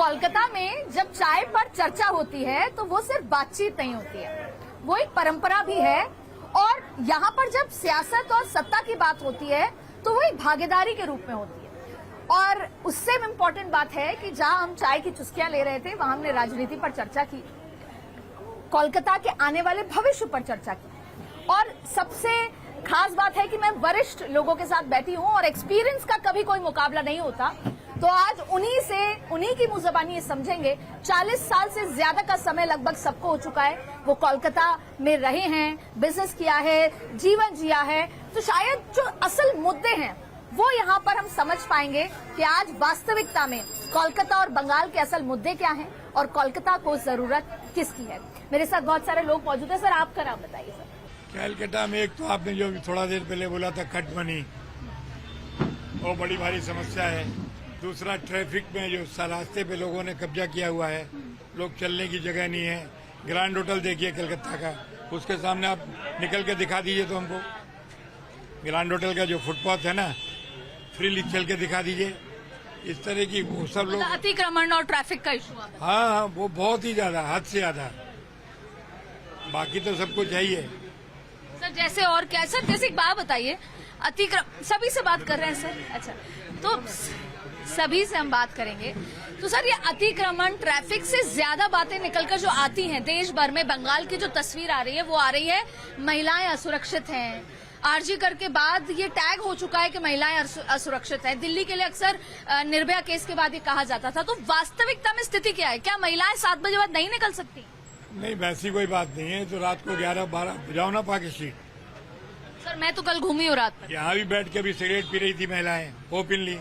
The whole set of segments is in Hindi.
कोलकाता में जब चाय पर चर्चा होती है तो वो सिर्फ बातचीत नहीं होती है, वो एक परंपरा भी है। और यहाँ पर जब सियासत और सत्ता की बात होती है तो वो एक भागीदारी के रूप में होती है। और उससे इम्पोर्टेंट बात है कि जहां हम चाय की चुस्कियां ले रहे थे वहां हमने राजनीति पर चर्चा की, कोलकाता के आने वाले भविष्य पर चर्चा की। और सबसे खास बात है कि मैं वरिष्ठ लोगों के साथ बैठी हूं और एक्सपीरियंस का कभी कोई मुकाबला नहीं होता, तो आज उन्हीं की मुंह ज़बानी ये समझेंगे। 40 साल से ज्यादा का समय लगभग सबको हो चुका है, वो कोलकाता में रहे हैं, बिजनेस किया है, जीवन जिया है, तो शायद जो असल मुद्दे हैं वो यहाँ पर हम समझ पाएंगे कि आज वास्तविकता में कोलकाता और बंगाल के असल मुद्दे क्या हैं और कोलकाता को जरूरत किसकी है। मेरे साथ बहुत सारे लोग मौजूद हैं। सर, आपका नाम बताइए। सर, कलकत्ता में एक तो आपने जो थोड़ा देर पहले बोला था कट मनी, वो बड़ी भारी समस्या है। दूसरा, ट्रैफिक में जो रास्ते पे लोगों ने कब्जा किया हुआ है, लोग चलने की जगह नहीं है। ग्रैंड होटल देखिए कलकत्ता का, उसके सामने आप निकल के दिखा दीजिए तो हमको ग्रैंड होटल का जो फुटपाथ है ना, फ्रीली चल के दिखा दीजिए। इस तरह की वो सब लोग अतिक्रमण और ट्रैफिक का इशू। हाँ, वो बहुत ही ज्यादा, हद से ज्यादा। बाकी तो सब कुछ है ही है। सर, जैसे और क्या सर, जैसे एक बात बताइए, अतिक्रमण सभी से बात कर रहे हैं सर। अच्छा, तो सभी से हम बात करेंगे। तो सर, ये अतिक्रमण, ट्रैफिक से ज्यादा बातें निकलकर जो आती हैं देश भर में, बंगाल की जो तस्वीर आ रही है वो आ रही है महिलाएं असुरक्षित हैं। आरजी कर के बाद ये टैग हो चुका है कि महिलाएं असुरक्षित हैं। दिल्ली के लिए अक्सर निर्भया केस के बाद ये कहा जाता था। तो वास्तविकता में स्थिति क्या है? क्या महिलाएं 7 बजे बाद नहीं निकल सकती? नहीं, वैसी कोई बात नहीं है। तो रात को 11-12 बजाओ ना पार्क स्ट्रीट। सर, मैं तो कल घूमी हूँ रात पर। यहाँ भी बैठ के भी सिगरेट पी रही थी महिलाएं, वो पी ली,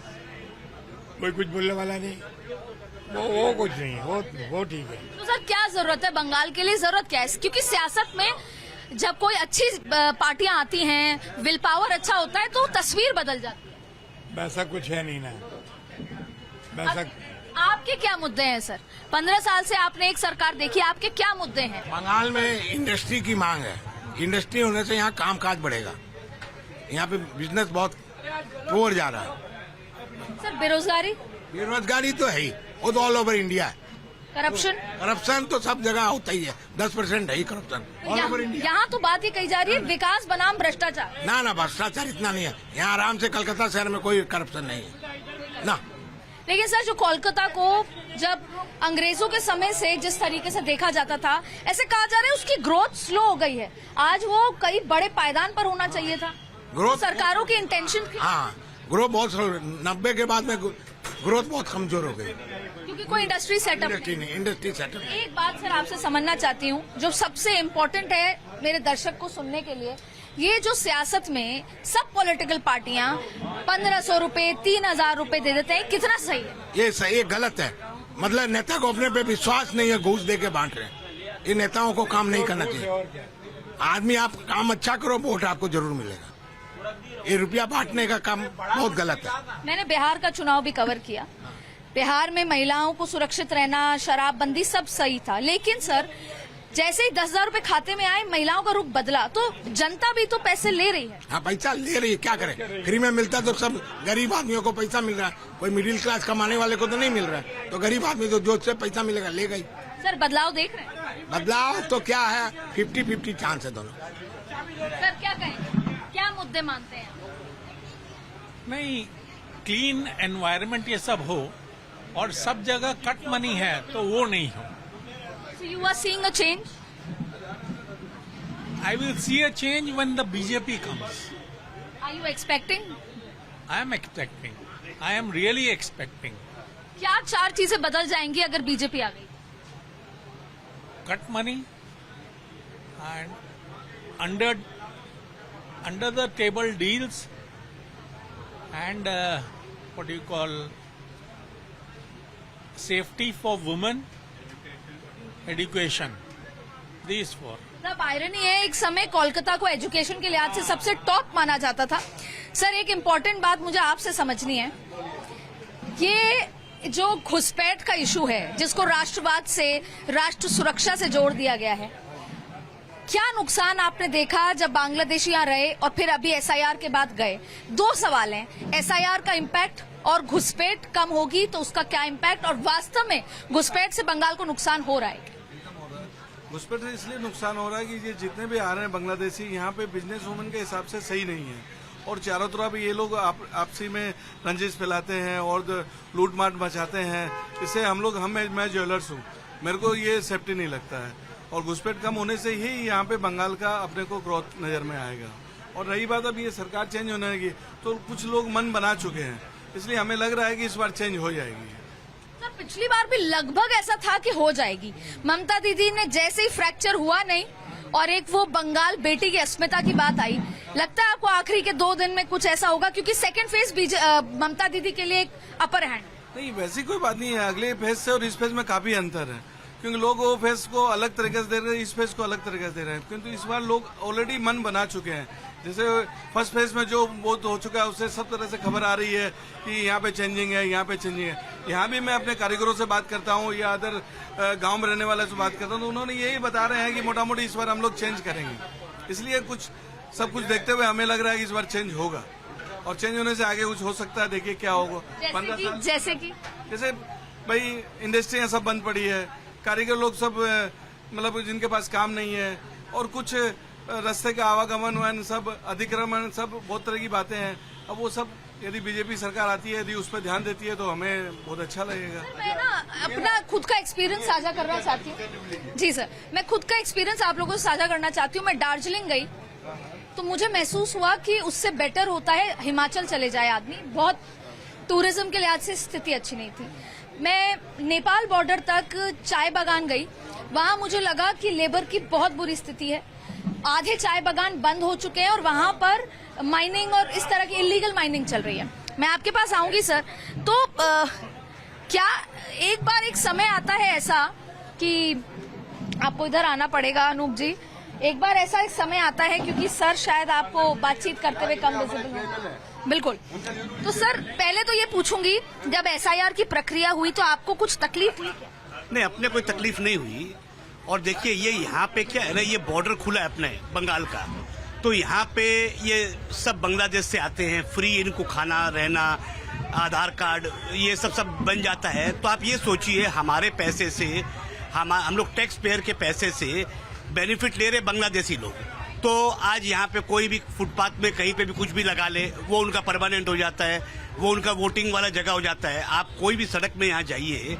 कोई कुछ बोलने वाला नहीं। वो कुछ नहीं है, वो ठीक है। तो सर, क्या जरूरत है बंगाल के लिए? जरूरत क्या है? क्योंकि सियासत में जब कोई अच्छी पार्टियां आती हैं, विल पावर अच्छा होता है तो तस्वीर बदल जाती है। वैसा कुछ है नहीं ना, वैसा। आपके क्या मुद्दे हैं सर? 15 साल से आपने एक सरकार देखी, आपके क्या मुद्दे हैं? बंगाल में इंडस्ट्री की मांग है। इंडस्ट्री होने से यहाँ कामकाज बढ़ेगा। यहाँ पे बिजनेस बहुत ओवर जा रहा है। सर, बेरोजगारी तो है ही, वो तो ऑल ओवर इंडिया है। करप्शन तो सब जगह होता ही है। 10% है ही करप्शन ऑल ओवर इंडिया। यहाँ तो बात ही कही जा रही है विकास बनाम भ्रष्टाचार। ना, भ्रष्टाचार इतना नहीं है यहाँ। आराम से कलकत्ता शहर में कोई करप्शन नहीं है ना। लेकिन सर, जो कोलकाता को जब अंग्रेजों के समय से जिस तरीके से देखा जाता था, ऐसे कहा जा रहा है उसकी ग्रोथ स्लो हो गई है। आज वो कई बड़े पायदान पर होना चाहिए था। ग्रोथ सरकारों की इंटेंशन थी। हाँ, ग्रोथ बहुत 90 के बाद में ग्रोथ बहुत कमजोर हो गई, क्योंकि कोई इंडस्ट्री सेटअप एक बात सर आपसे समझना चाहती हूँ जो सबसे इम्पोर्टेंट है मेरे दर्शक को सुनने के लिए। ये जो सियासत में सब पॉलिटिकल पार्टियां 1500 रुपए, 3000 रुपए दे देते हैं, कितना सही है? ये सही है, गलत है। मतलब नेता को अपने पे विश्वास नहीं है, घूस दे के बांट रहे हैं। ये नेताओं को काम नहीं करना चाहिए। आदमी आप काम अच्छा करो, वोट आपको जरूर मिलेगा। ये रुपया बांटने का काम बहुत गलत है। मैंने बिहार का चुनाव भी कवर किया। बिहार में महिलाओं को सुरक्षित रहना, शराबबंदी सब सही था। लेकिन सर, जैसे ही 10,000 रुपए खाते में आए, महिलाओं का रुख बदला। तो जनता भी तो पैसे ले रही है। हाँ, पैसा ले रही है, क्या करे? फ्री में मिलता तो सब गरीब आदमियों को पैसा मिल रहा है। कोई मिडिल क्लास कमाने वाले को तो नहीं मिल रहा है। तो गरीब आदमी तो जो से पैसा मिलेगा ले गई। सर, बदलाव देख रहे हैं? बदलाव तो क्या है, 50-50 चांस है दोनों। सर, क्या कहें, क्या मुद्दे मानते हैं? नहीं, क्लीन एनवायरनमेंट ये सब हो और सब जगह कट मनी है तो वो नहीं हो। So you are seeing a change? I will see a change when the BJP comes. Are you expecting? I am expecting. I am really expecting. क्या 4 चीजें बदल जाएंगी अगर बीजेपी आ गई? Cut money and under the table deals and what do you call safety for women, education. These four. अब आयरनी है, एक समय कोलकाता को एजुकेशन के लिहाज से सबसे टॉप माना जाता था। सर, एक इम्पोर्टेंट बात मुझे आपसे समझनी है। ये जो घुसपैठ का इशू है, जिसको राष्ट्रवाद से, राष्ट्र सुरक्षा से जोड़ दिया गया है, क्या नुकसान आपने देखा जब बांग्लादेशी यहाँ रहे और फिर अभी एसआईआर के बाद गए? 2 सवाल हैं। एसआईआर का इम्पैक्ट और घुसपैठ कम होगी तो उसका क्या इम्पैक्ट, और वास्तव में घुसपैठ से बंगाल को नुकसान हो रहा है? घुसपैठ से इसलिए नुकसान हो रहा है कि ये जितने भी आ रहे हैं बांग्लादेशी, यहाँ पे बिजनेस वुमन के हिसाब से सही नहीं है, और चारों तरफ ये लोग आपसी में रंजिश फैलाते हैं और लूट माट मचाते हैं। इससे मैं ज्वेलर्स हूँ, मेरे को ये सेफ्टी नहीं लगता है, और घुसपैठ कम होने से ही यहाँ पे बंगाल का अपने को ग्रोथ नजर में आएगा। और रही बात अब ये सरकार चेंज होने की, तो कुछ लोग मन बना चुके हैं, इसलिए हमें लग रहा है कि इस बार चेंज हो जाएगी। सर, पिछली बार भी लगभग ऐसा था कि हो जाएगी। ममता दीदी ने जैसे ही फ्रैक्चर हुआ नहीं, और एक वो बंगाल बेटी की अस्मिता की बात आई, लगता है आपको आखिरी के 2 दिन में कुछ ऐसा होगा, क्योंकि सेकंड फेज ममता दीदी के लिए एक अपर हैंड। नहीं, वैसी कोई बात नहीं है, अगले फेज से और इस फेज में काफी अंतर है, क्योंकि लोग वो फेज को अलग तरीके से दे रहे हैं, इस फेज को अलग तरीके से दे रहे हैं, किंतु इस बार लोग ऑलरेडी मन बना चुके हैं। जैसे फर्स्ट फेज में जो बहुत हो चुका है, उससे सब तरह से खबर आ रही है कि यहाँ पे चेंजिंग है, यहाँ पे चेंजिंग है। यहाँ भी मैं अपने कारीगरों से बात करता हूँ या अदर गांव में रहने वाले से बात करता हूँ, तो उन्होंने यही बता रहे हैं कि मोटा मोटी इस बार हम लोग चेंज करेंगे। इसलिए सब कुछ देखते हुए हमें लग रहा है कि इस बार चेंज होगा, और चेंज होने से आगे कुछ हो सकता है। देखिए क्या होगा। 15 साल जैसे भाई इंडस्ट्रियां सब बंद पड़ी है, कारीगर लोग सब मतलब जिनके पास काम नहीं है, और कुछ रास्ते का आवागमन सब अधिक्रमण सब बहुत तरह की बातें हैं। अब वो सब यदि बीजेपी सरकार आती है, यदि उस पर ध्यान देती है, तो हमें बहुत अच्छा लगेगा। मैं ना अपना खुद का एक्सपीरियंस साझा करना चाहती हूँ। जी सर, मैं खुद का एक्सपीरियंस आप लोगों से साझा करना चाहती हूँ। मैं दार्जिलिंग गई तो मुझे महसूस हुआ कि उससे बेटर होता है हिमाचल चले जाए आदमी। बहुत टूरिज्म के लिहाज से स्थिति अच्छी नहीं थी। मैं नेपाल बॉर्डर तक चाय बागान गई, वहां मुझे लगा कि लेबर की बहुत बुरी स्थिति है। आधे चाय बागान बंद हो चुके हैं और वहां पर माइनिंग और इस तरह की इलीगल माइनिंग चल रही है। मैं आपके पास आऊंगी सर, तो क्या एक बार एक समय आता है ऐसा कि आपको इधर आना पड़ेगा अनूप जी, एक बार ऐसा एक समय आता है, क्योंकि सर शायद आपको बातचीत करते हुए कम विजिबल हो। बिल्कुल। तो सर पहले तो ये पूछूंगी, जब एसआईआर की प्रक्रिया हुई तो आपको कुछ तकलीफ हुई क्या? नहीं, अपने कोई तकलीफ नहीं हुई। और देखिए ये यहाँ पे क्या है ना, ये बॉर्डर खुला है अपने बंगाल का, तो यहाँ पे ये सब बांग्लादेश से आते हैं, फ्री इनको खाना रहना, आधार कार्ड ये सब बन जाता है। तो आप ये सोचिए हमारे पैसे से, हम लोग टैक्स पेयर के पैसे से बेनिफिट ले रहे बांग्लादेशी लोग। तो आज यहाँ पे कोई भी फुटपाथ में कहीं पे भी कुछ भी लगा ले, वो उनका परमानेंट हो जाता है, वो उनका वोटिंग वाला जगह हो जाता है। आप कोई भी सड़क में यहाँ जाइए,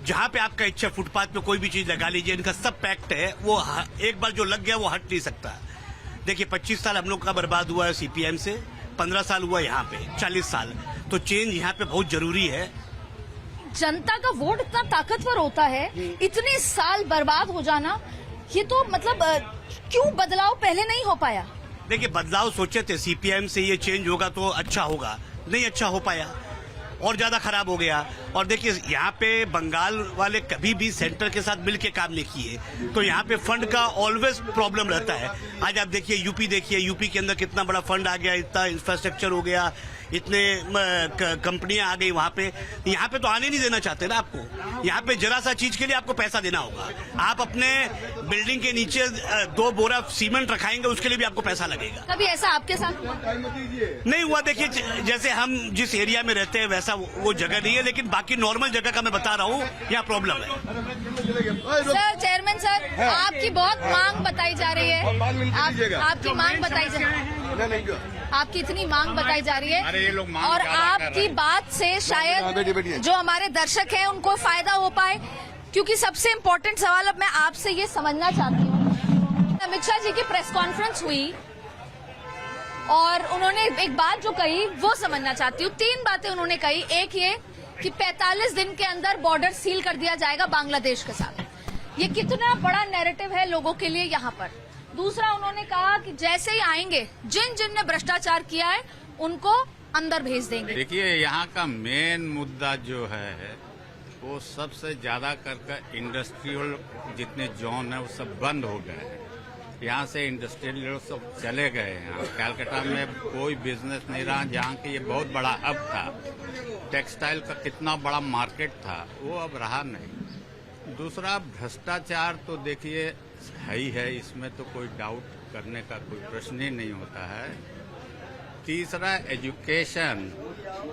जहाँ पे आपका इच्छा फुटपाथ पे कोई भी चीज लगा लीजिए, इनका सब पैक्ट है, वो एक बार जो लग गया वो हट नहीं सकता। देखिए 25 साल हम लोग का बर्बाद हुआ है सीपीएम से, 15 साल हुआ यहाँ पे, 40 साल। तो चेंज यहाँ पे बहुत जरूरी है। जनता का वोट इतना ताकतवर होता है, इतने साल बर्बाद हो जाना, ये तो मतलब क्यों बदलाव पहले नहीं हो पाया? देखिए बदलाव सोचे थे सीपीएम से ये चेंज होगा तो अच्छा होगा, नहीं अच्छा हो पाया और ज्यादा खराब हो गया। और देखिए यहाँ पे बंगाल वाले कभी भी सेंटर के साथ मिलके काम नहीं किए, तो यहाँ पे फंड का ऑलवेज प्रॉब्लम रहता है। आज आप देखिए यूपी देखिए, यूपी के अंदर कितना बड़ा फंड आ गया, इतना इंफ्रास्ट्रक्चर हो गया, इतने कंपनियां आ गई वहाँ पे। यहाँ पे तो आने नहीं देना चाहते ना आपको। यहाँ पे जरा सा चीज के लिए आपको पैसा देना होगा। आप अपने बिल्डिंग के नीचे 2 बोरा सीमेंट रखाएंगे, उसके लिए भी आपको पैसा लगेगा। कभी ऐसा आपके साथ नहीं हुआ? देखिए जैसे हम जिस एरिया में रहते हैं वैसा वो जगह नहीं है, लेकिन बाकी नॉर्मल जगह का मैं बता रहा हूँ, यहाँ प्रॉब्लम है। सर चेयरमैन सर, आपकी बहुत मांग बताई जा रही है, आपकी मांग बताई जा रही है, आपकी इतनी मांग बताई जा रही है, और आपकी बात से शायद जो हमारे दर्शक हैं उनको फायदा हो पाए। क्योंकि सबसे इम्पोर्टेंट सवाल अब मैं आपसे ये समझना चाहती हूँ, अमित शाह जी की प्रेस कॉन्फ्रेंस हुई और उन्होंने एक बात जो कही वो समझना चाहती हूँ। 3 बातें उन्होंने कही। एक ये कि 45 दिन के अंदर बॉर्डर सील कर दिया जाएगा बांग्लादेश के साथ। ये कितना बड़ा नैरेटिव है लोगों के लिए यहाँ पर। दूसरा उन्होंने कहा कि जैसे ही आएंगे, जिन ने भ्रष्टाचार किया है उनको अंदर भेज देंगे। देखिए यहाँ का मेन मुद्दा जो है वो सबसे ज्यादा कर इंडस्ट्रियल जितने जोन है वो सब बंद हो गए हैं। यहाँ से इंडस्ट्रियल सब चले गए हैं। कलकत्ता में कोई बिजनेस नहीं रहा, जहाँ की ये बहुत बड़ा हब था, टेक्सटाइल का कितना बड़ा मार्केट था, वो अब रहा नहीं। दूसरा भ्रष्टाचार तो देखिए है ही है, इसमें तो कोई डाउट करने का कोई प्रश्न ही नहीं होता है। तीसरा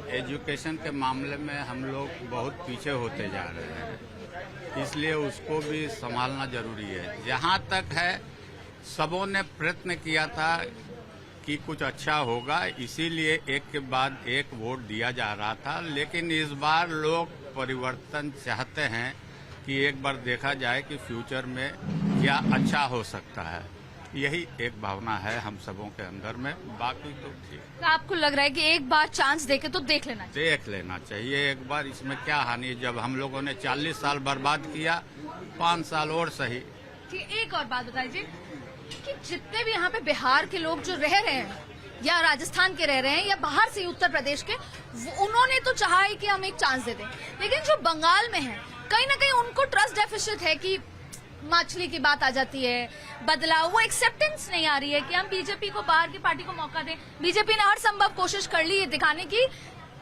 एजुकेशन के मामले में हम लोग बहुत पीछे होते जा रहे हैं, इसलिए उसको भी संभालना जरूरी है। जहाँ तक है सबों ने प्रयत्न किया था कि कुछ अच्छा होगा, इसीलिए एक के बाद एक वोट दिया जा रहा था, लेकिन इस बार लोग परिवर्तन चाहते हैं कि एक बार देखा जाए कि फ्यूचर में क्या अच्छा हो सकता है। यही एक भावना है हम सबों के अंदर में, बाकी तो ठीक। तो आपको लग रहा है कि एक बार चांस देके तो देख लेना चाहिए? देख लेना चाहिए एक बार, इसमें क्या हानि है। जब हम लोगों ने 40 साल बर्बाद किया, 5 साल और सही। कि एक और बात बताइए कि जितने भी यहाँ पे बिहार के लोग जो रह रहे हैं या राजस्थान के रह रहे हैं या बाहर से उत्तर प्रदेश के, उन्होंने तो चाहा है कि हम एक चांस दे दें, लेकिन जो बंगाल में है कहीं ना कहीं उनको ट्रस्ट डेफिसिट है कि मछली की बात आ जाती है, बदलाव, वो एक्सेप्टेंस नहीं आ रही है कि हम बीजेपी को, बाहर की पार्टी को मौका दें। बीजेपी ने हर संभव कोशिश कर ली है दिखाने की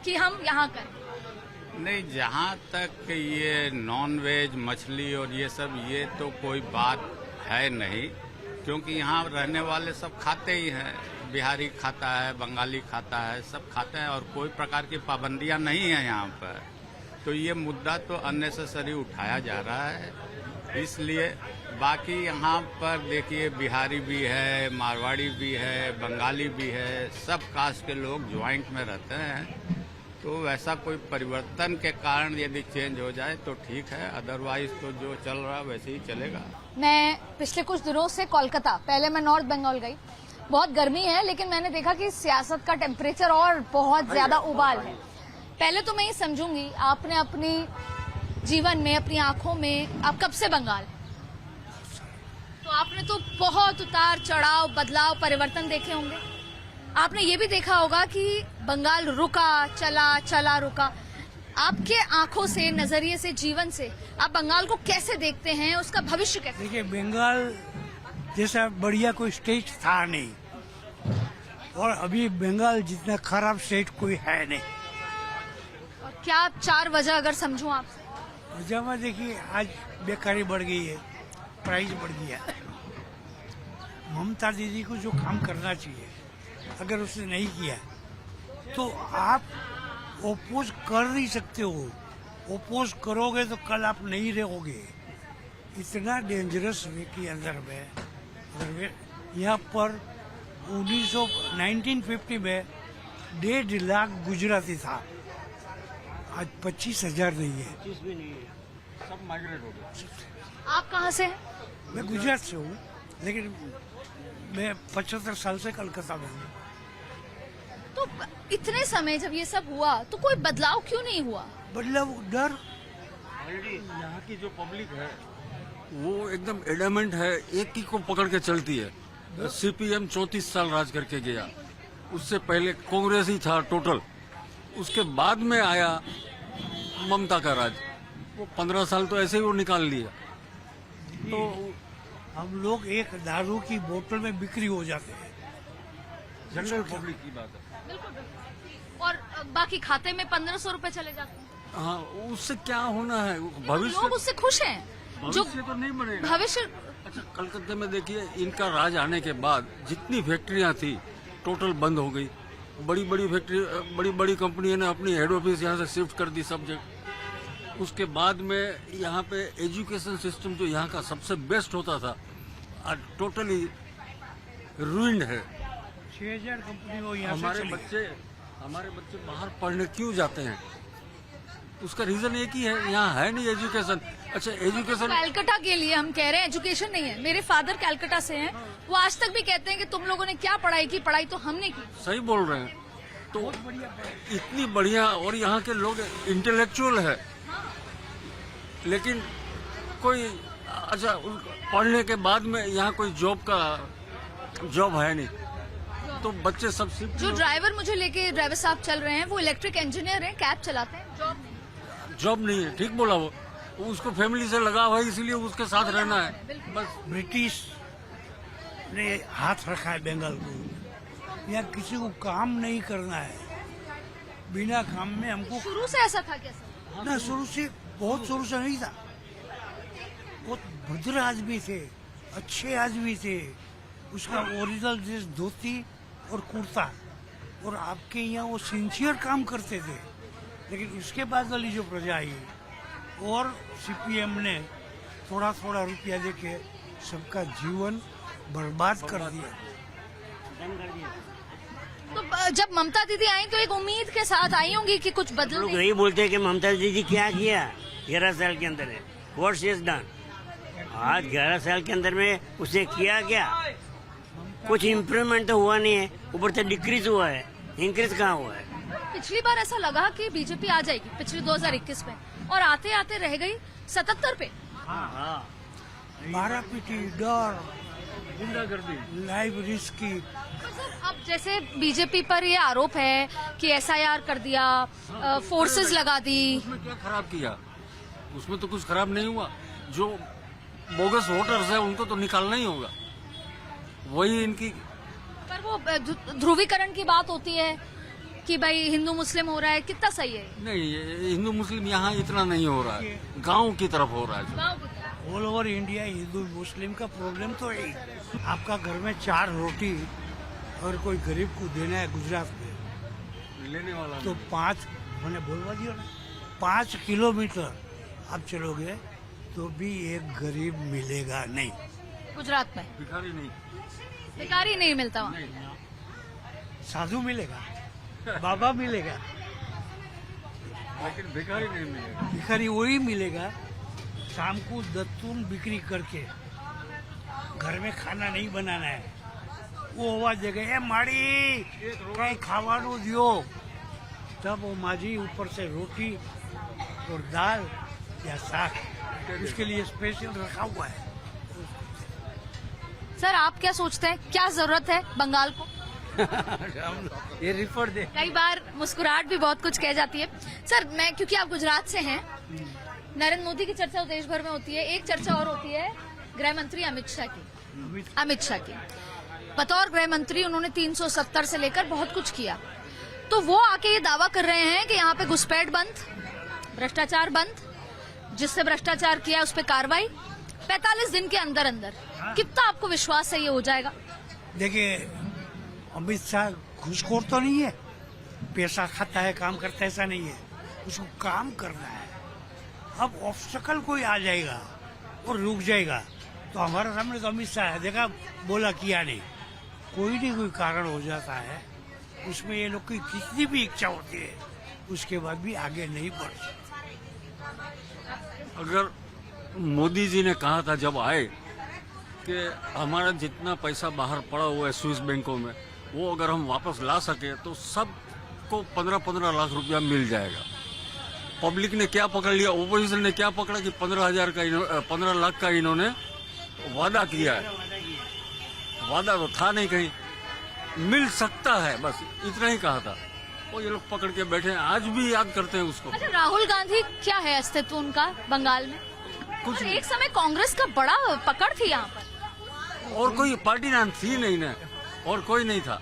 कि हम यहाँ करें। नहीं, जहाँ तक ये नॉन वेज मछली और ये सब, ये तो कोई बात है नहीं, क्योंकि यहाँ रहने वाले सब खाते ही हैं। बिहारी खाता है, बंगाली खाता है, सब खाते हैं और कोई प्रकार की पाबंदियाँ नहीं है यहाँ पर। तो ये मुद्दा तो अननेसेसरी उठाया जा रहा है, इसलिए। बाकी यहाँ पर देखिए बिहारी भी है, मारवाड़ी भी है, बंगाली भी है, सब कास्ट के लोग ज्वाइंट में रहते हैं। तो वैसा कोई परिवर्तन के कारण यदि चेंज हो जाए तो ठीक है, अदरवाइज तो जो चल रहा है वैसे ही चलेगा। मैं पिछले कुछ दिनों से कोलकाता, पहले मैं नॉर्थ बंगाल गई, बहुत गर्मी है, लेकिन मैंने देखा कि सियासत का टेम्परेचर और बहुत ज्यादा उबाल है। पहले तो मैं ये समझूंगी, आपने अपनी जीवन में, अपनी आंखों में, आप कब से बंगाल, तो आपने तो बहुत उतार चढ़ाव, बदलाव, परिवर्तन देखे होंगे। आपने ये भी देखा होगा कि बंगाल रुका, चला, रुका। आपके आंखों से, नजरिए से, जीवन से आप बंगाल को कैसे देखते हैं, उसका भविष्य कैसे? देखिए, बंगाल जैसा बढ़िया कोई स्टेट था नहीं, और अभी बंगाल जितना खराब स्टेट कोई है नहीं। और क्या 4 वजह अगर समझूं आपसे? वजह में देखिए, आज बेकारी बढ़ गई है, प्राइस बढ़ गया। ममता दीदी को जो काम करना चाहिए, अगर उसने नहीं किया तो आप ओपोज कर नहीं सकते हो। ओपोज करोगे तो कल आप नहीं रहोगे। इतना डेंजरस वे के अंदर में, यहाँ पर 1950 में 1.5 लाख गुजराती था, आज 25,000 नहीं है। सब माइग्रेट हो गए। आप कहाँ से हैं? मैं गुजरात से हूँ, लेकिन मैं 75 साल से कलकत्ता में हूँ। तो इतने समय जब ये सब हुआ तो कोई बदलाव क्यों नहीं हुआ? बदलाव, डर। यहाँ की जो पब्लिक है वो एकदम एडमेंट है, एक ही को पकड़ के चलती है। सीपीएम 34 साल राज करके गया, उससे पहले कांग्रेस ही था टोटल, उसके बाद में आया ममता का राज। वो 15 साल तो ऐसे ही वो निकाल लिया। तो हम लोग एक दारू की बोतल में बिक्री हो जाते हैं। जनरल पब्लिक की बात है। और बाकी खाते में 1500 रुपए चले जाते हैं। हाँ, उससे क्या होना है? लोग भविष्य उससे खुश हैं। भविष्य तो नहीं बनेगा। भविष्य, अच्छा, कलकत्ते में देखिए, इनका राज आने के बाद जितनी फैक्ट्रियां थी टोटल बंद हो गई। बड़ी बड़ी फैक्ट्री, बड़ी बड़ी कंपनियों ने अपनी हेड ऑफिस यहाँ से शिफ्ट कर दी सब जगह। उसके बाद में यहाँ पे एजुकेशन सिस्टम जो यहाँ का सबसे बेस्ट होता था, आज टोटली रूइंड है। 6000 कंपनी वो यहाँ हमारे बच्चे बाहर पढ़ने क्यों जाते हैं? उसका रीजन एक ही है, यहाँ है नहीं एजुकेशन। अच्छा, एजुकेशन कलकत्ता के लिए हम कह रहे हैं एजुकेशन नहीं है। मेरे फादर कलकत्ता से हैं, वो आज तक भी कहते हैं कि तुम लोगों ने क्या पढ़ाई की, पढ़ाई तो हमने की। सही बोल रहे हैं। तो इतनी बढ़िया, और यहाँ के लोग इंटेलेक्चुअल है, लेकिन कोई, अच्छा, पढ़ने के बाद में यहाँ कोई जॉब है नहीं, तो बच्चे सब सिर्फ जो ड्राइवर मुझे लेके, ड्राइवर साहब चल रहे हैं, वो इलेक्ट्रिक इंजीनियर हैं, कैब चलाते हैं, जॉब नहीं है। ठीक बोला वो उसको फैमिली से लगाव है, इसीलिए उसके साथ रहना है बस। ब्रिटिश ने हाथ रखा है बंगाल को। यहाँ किसी को काम नहीं करना है, बिना काम में हमको। शुरू से ऐसा था क्या सर? ना, शुरू से नहीं था। बहुत भद्र आदमी थे, अच्छे आदमी थे। उसका ओरिजिनल ड्रेस धोती और कुर्ता, और आपके यहाँ वो सिंसियर काम करते थे, लेकिन इसके बाद वाली जो प्रजा आई और सीपीएम ने थोड़ा थोड़ा रुपया देके सबका जीवन बर्बाद कर दिया। तो जब ममता दीदी आई तो एक उम्मीद के साथ आई होंगी कि कुछ बदल लोग यही बोलते हैं कि ममता दीदी क्या किया 11 साल के अंदर है, व्हाट शी हैज डन। आज 11 साल के अंदर में उसे किया क्या? कुछ इम्प्रूवमेंट तो हुआ नहीं है, ऊपर से डिक्रीज हुआ है, इंक्रीज कहाँ हुआ है? पिछली बार ऐसा लगा कि बीजेपी आ जाएगी पिछले 2021 में, और आते आते रह गई 77 पे। मारा पीटी, डर, गुंडागर्दी, लाइव रिस्क की। सर अब जैसे बीजेपी पर ये आरोप है कि एसआईआर कर दिया, फोर्सेस लगा दी, उसमें क्या खराब किया? उसमें तो कुछ खराब नहीं हुआ। जो बोगस वोटर्स है उनको तो निकालना ही होगा, वही इनकी। पर वो ध्रुवीकरण की बात होती है कि भाई हिंदू मुस्लिम हो रहा है, कितना सही है? नहीं, ये हिंदू मुस्लिम यहाँ इतना नहीं हो रहा है, गांव की तरफ हो रहा है। गाँव की तरफ। ऑल ओवर इंडिया हिंदू मुस्लिम का प्रॉब्लम तो है। आपका घर में 4 रोटी और कोई गरीब को देना है गुजरात में, लेने वाला तो 5 मैंने बोलवा दिया ना, 5 किलोमीटर आप चलोगे तो भी एक गरीब मिलेगा नहीं। गुजरात में भिखारी नहीं, भिखारी नहीं मिलता वहाँ। साधु मिलेगा, बाबा मिलेगा, लेकिन भिखारी नहीं मिलेगा। भिखारी वही मिलेगा शाम को दत्तून बिक्री करके घर में खाना नहीं बनाना है, वो आवाज देगा ए माड़ी कहीं खावानू दियो, तब वो माजी ऊपर से रोटी और दाल या साग उसके लिए स्पेशल रखा हुआ है। सर आप क्या सोचते हैं, क्या जरूरत है बंगाल को? ये रिपोर्ट दे। कई बार मुस्कुराहट भी बहुत कुछ कह जाती है। सर मैं, क्योंकि आप गुजरात से हैं, नरेंद्र मोदी की चर्चा देश भर में होती है, एक चर्चा और होती है गृह मंत्री अमित शाह की। बतौर गृह मंत्री उन्होंने 370 से लेकर बहुत कुछ किया, तो वो आके ये दावा कर रहे हैं कि यहाँ पे घुसपैठ बंद, भ्रष्टाचार बंद, जिससे भ्रष्टाचार किया उस पर कार्रवाई 45 दिन के अंदर अंदर। कितना आपको विश्वास है ये हो जाएगा? देखिए अमित शाह घूसखोर तो नहीं है, पैसा खाता है काम करता है ऐसा नहीं है, उसको काम करना है। अब ऑब्स्टकल कोई आ जाएगा और रुक जाएगा, तो हमारे सामने तो अमित शाह है, देखा बोला किया नहीं, कोई नहीं कोई कारण हो जाता है, उसमें ये लोग की कितनी भी इच्छा होती है उसके बाद भी आगे नहीं बढ़ सकते। अगर मोदी जी ने कहा था जब आए कि हमारा जितना पैसा बाहर पड़ा हुआ है स्विस बैंकों में, वो अगर हम वापस ला सके तो सबको 15-15 लाख रुपया मिल जाएगा। पब्लिक ने क्या पकड़ लिया, ओपोजिशन ने क्या पकड़ा कि 15 लाख का इन्होंने वादा किया है। वादा तो था नहीं, कहीं मिल सकता है, बस इतना ही कहा था। वो ये लोग पकड़ के बैठे हैं, आज भी याद करते हैं उसको। अच्छा राहुल गांधी क्या है अस्तित्व उनका बंगाल में? कुछ और एक समय कांग्रेस का बड़ा पकड़ थी यहाँ पर, और कोई पार्टी नाम थी नहीं ना, और कोई नहीं था।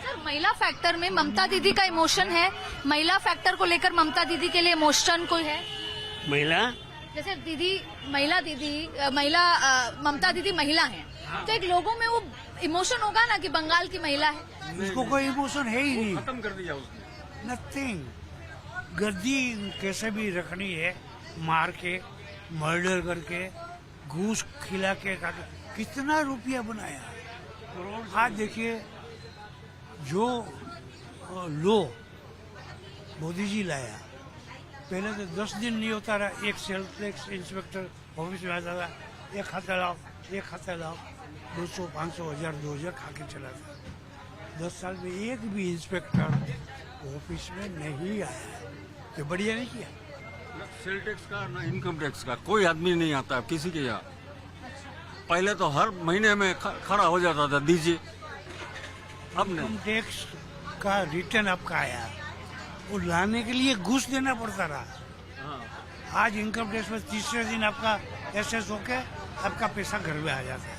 सर महिला फैक्टर में ममता दीदी का इमोशन है, महिला फैक्टर को लेकर ममता दीदी के लिए इमोशन कोई है? महिला जैसे ममता दीदी महिला हैं, तो एक लोगों में वो इमोशन होगा ना कि बंगाल की महिला है। उसको कोई इमोशन है ही नहीं, खत्म कर दिया उसने। नथिंग। गद्दी कैसे भी रखनी है, मार के, मर्डर करके, घूस खिला के, कितना रुपया बनाया। आज देखिए जो लो मोदी जी लाया, पहले तो 10 दिन नहीं होता रहा, एक सेल्फ टैक्स इंस्पेक्टर ऑफिस में आता था, एक खाता लाओ 200, 500, 1000, 2000 खा के चला था। 10 साल में एक भी इंस्पेक्टर ऑफिस में नहीं आया, तो बढ़िया नहीं किया। सेल टैक्स का ना इनकम टैक्स का कोई आदमी नहीं आता है किसी के यहाँ। पहले तो हर महीने में खड़ा हो जाता था, दीजिए, अब नहीं। इनकम टैक्स का रिटर्न आपका आया, वो लाने के लिए घूस देना पड़ता रहा। आज इनकम टैक्स में तीसरे दिन आपका एसएस होके आपका पैसा घर में आ जाता है,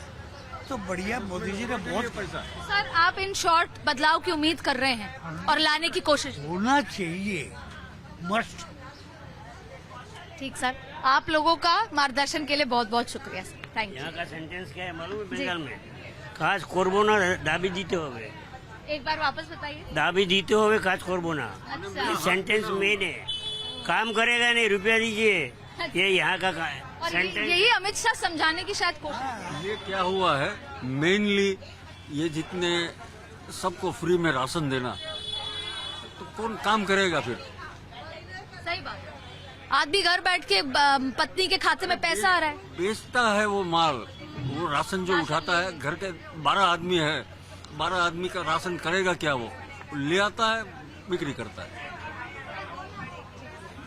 तो बढ़िया मोदी जी ने बहुत पैसा। सर आप इन शॉर्ट बदलाव की उम्मीद कर रहे हैं और लाने की कोशिश होना चाहिए, मस्ट। ठीक सर, आप लोगों का मार्गदर्शन के लिए बहुत बहुत शुक्रिया सर, थैंक यू। यहाँ का सेंटेंस क्या है मालूम है बंगाल में? खास করবো না দাবি দিতে হবে। एक बार वापस बताइए। दाबी जीते हुए काजखोर बोना, अच्छा। सेंटेंस मेन है। काम करेगा नहीं, रुपया दीजिए, ये यहाँ का और सेंटेंस। यही अमित शाह समझाने की शायद कोशिश। ये क्या हुआ है, मेनली ये जितने सबको फ्री में राशन देना, तो कौन काम करेगा फिर? सही बात है। आदमी घर बैठ के पत्नी के खाते में पैसा आ रहा है। बेचता है वो माल, वो राशन जो उठाता है, घर के 12 आदमी है, 12 आदमी का राशन करेगा क्या? वो ले आता है, बिक्री करता है।